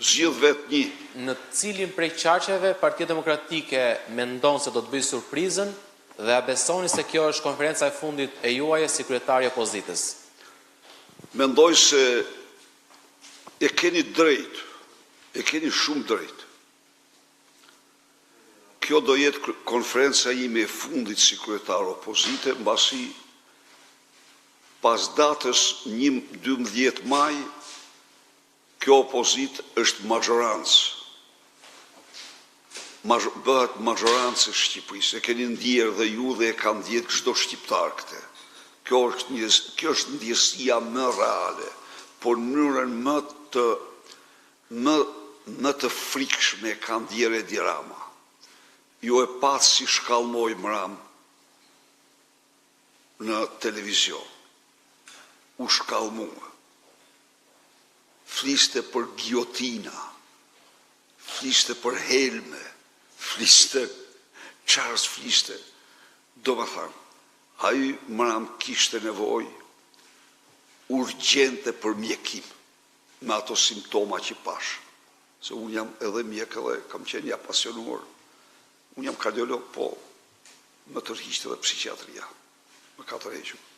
zgjidh vetë një. Në cilin prej qarqeve Partia Demokratike mendon se do të bëjë surprizën dhe a besoni se kjo është konferenca e fundit e juaje si kryetari i opozitës? Mendoj se e keni drejt, e keni shumë drejt. Kjo do jetë konferenca ime e fundit si kryetar opozite, mbasi pas datës 12 maj, kjo opozit është mazhorancë. Bëhet mazhorancë e Shqipërisë. E keni ndjerë dhe ju dhe e ka ndjerë çdo shqiptar këtë. Kjo është ndjesia më reale, por në mënyrën më të frikshme e ka ndjerë Edi Rama. Ju e patë si shkallmoj Ram në televizion. U shkallmua. Fliste për giotina, fliste për helme, fliste, qarës fliste. Do më thamë, ai Ram kishte nevoj urgjente për mjekim, me ato simptoma që pash. Se unë jam edhe mjek edhe kam qenë ja pasionuar. Unë jam kardiolog, po më tërhiqte dhe psikiatria. Më ka tërhequr.